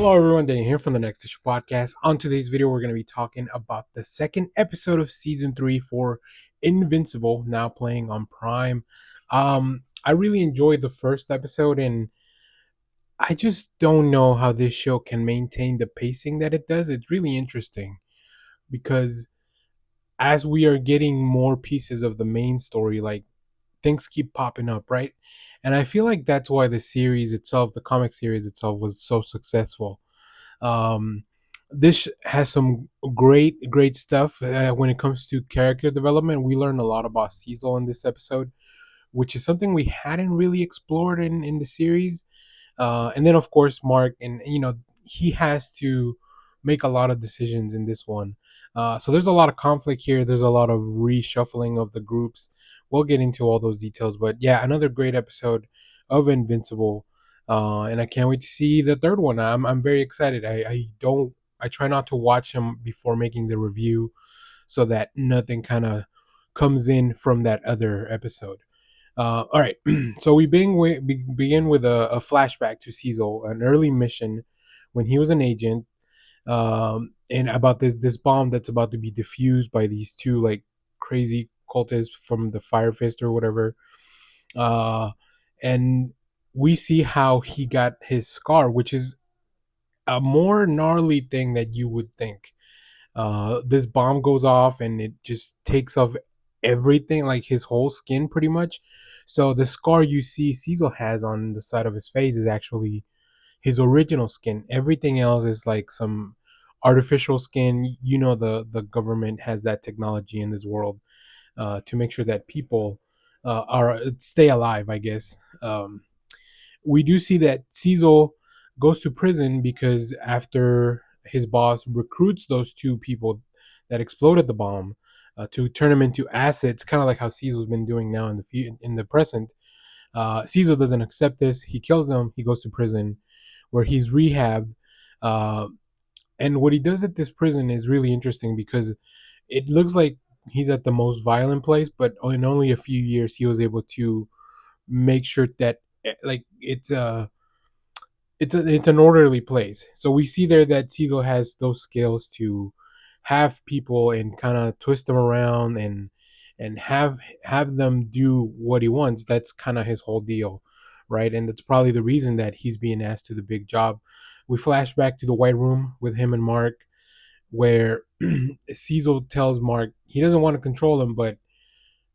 Hello everyone, Dane here from the Next Issue Podcast. On today's video, we're going to be talking about the second episode of season 3 for Invincible, now playing on Prime. I really enjoyed the first episode, and I just don't know how this show can maintain the pacing that it does. It's really interesting because as we are getting more pieces of the main story, like things keep popping up, right? And I feel like that's why the series itself, the comic series itself, was so successful. um, this has some great stuff when it comes to character development. We learn a lot about CECIL in this episode, which is something we hadn't really explored in the series. And then of course Mark, and he has to make a lot of decisions in this one. So there's a lot of conflict here. There's a lot of reshuffling of the groups. We'll get into all those details, but yeah, another great episode of Invincible. And I can't wait to see the third one. I'm very excited. I try not to watch them before making the review so that nothing kind of comes in from that other episode. All right, so we begin with a flashback to CECIL, an early mission when he was an agent, and about this bomb that's about to be diffused by these two like crazy cultists from the Fire Fist or whatever. Uh, and we see how he got his scar, which is a more gnarly thing that you would think. This bomb goes off and it just takes off everything, like his whole skin pretty much. So the scar you see CECIL has on the side of his face is actually his original skin. Everything else is like some artificial skin. The government has that technology in this world to make sure that people are stay alive, I guess. We do see that CECIL goes to prison because after his boss recruits those two people that exploded the bomb to turn them into assets, kind of like how CECIL's been doing now in the present. CECIL doesn't accept this. He kills them. He goes to prison, where he's rehabbed. Uh, and what he does at this prison is really interesting because it looks like he's at the most violent place, but in only a few years he was able to make sure that like it's an orderly place. So we see there that CECIL has those skills to have people and kind of twist them around and have them do what he wants. That's kind of his whole deal, right? And that's probably the reason that he's being asked to the big job. We flash back to the White Room with him and Mark, where CECIL tells Mark he doesn't want to control him, but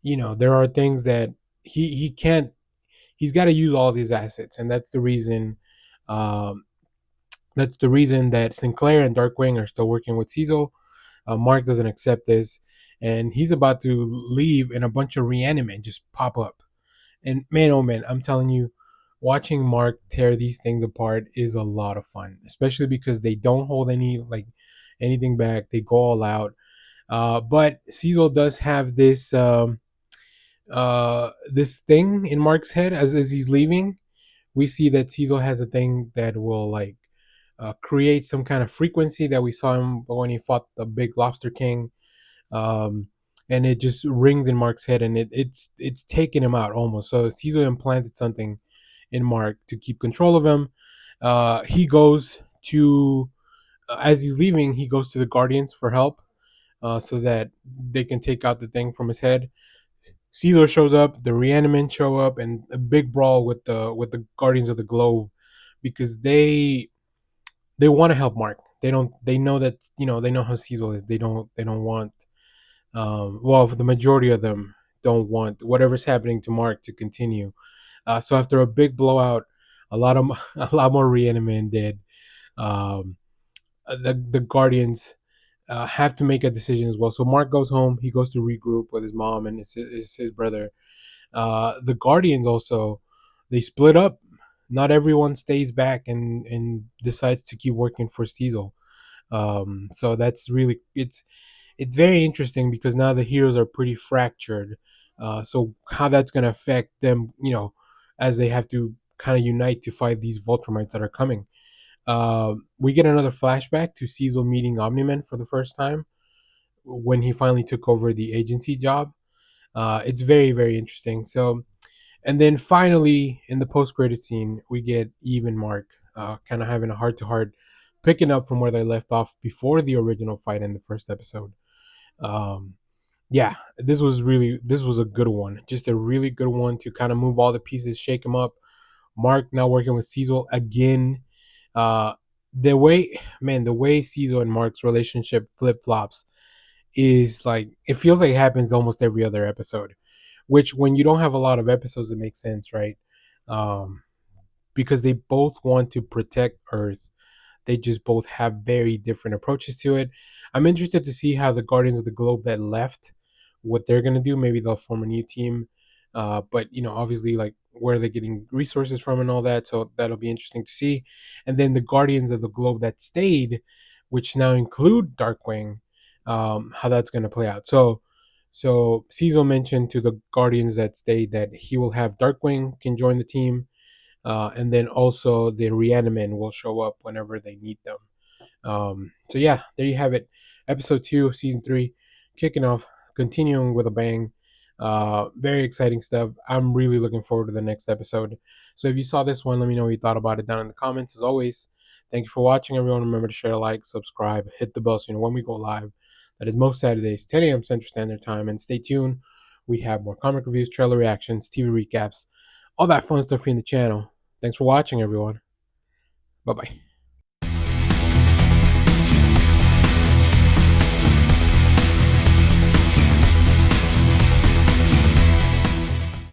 there are things that he can't. He's got to use all of his assets, and um, that's the reason that Sinclair and Darkwing are still working with CECIL. Mark doesn't accept this, and he's about to leave, and a bunch of reanimate just pop up. And man, oh man, I'm telling you, watching Mark tear these things apart is a lot of fun, especially because they don't hold anything back. They go all out. But CECIL does have this thing in Mark's head as he's leaving. We see that CECIL has a thing that will like create some kind of frequency that we saw him when he fought the big Lobster King, um, and it just rings in Mark's head, and it's taking him out almost. So CECIL implanted something in Mark to keep control of him. He goes to As he's leaving, he goes to the Guardians for help, so that they can take out the thing from his head. CECIL shows up, the Reanimen show up, and a big brawl with the Guardians of the Globe because they want to help Mark. They don't. They know that they know how CECIL is. They don't want. Well, for the majority of them don't want whatever's happening to Mark to continue. So after a big blowout, a lot of a lot more Reanimen dead. Um, the Guardians have to make a decision as well. So Mark goes home. He goes to regroup with his mom and his brother. The Guardians also, they split up. Not everyone stays back and decides to keep working for CECIL. So that's really it's very interesting because now the heroes are pretty fractured. So how that's gonna affect them, as they have to kind of unite to fight these Voltrumites that are coming. We get another flashback to CECIL meeting Omni-Man for the first time when he finally took over the agency job. It's very very interesting. So, and then finally in the post credit scene, we get Eve and Mark kind of having a heart to heart picking up from where they left off before the original fight in the first episode. Um, yeah, this was a good one, just a really good one to kind of move all the pieces, shake them up. Mark now working with CECIL again. Uh, the way CECIL and Mark's relationship flip flops is like it feels like it happens almost every other episode. Which when you don't have a lot of episodes, it makes sense, right? Um, because they both want to protect Earth. They just both have very different approaches to it. I'm interested to see how the Guardians of the Globe that left, what they're gonna do. Maybe they'll form a new team. But obviously, like where they're getting resources from and all that. So that'll be interesting to see. And then the Guardians of the Globe that stayed, which now include Darkwing, how that's gonna play out. So Cecil mentioned to the Guardians that stayed that he will have Darkwing can join the team, and then also the Reanimen will show up whenever they need them. So yeah, there you have it. Episode 2 of season 3, kicking off, continuing with a bang. Very exciting stuff. I'm really looking forward to the next episode. So if you saw this one, let me know what you thought about it down in the comments. As always, thank you for watching, everyone. Remember to share, like, subscribe, hit the bell so you know when we go live. That is most Saturdays, 10 a.m. Central Standard Time. And stay tuned. We have more comic reviews, trailer reactions, TV recaps, all that fun stuff in the channel. Thanks for watching, everyone. Bye bye.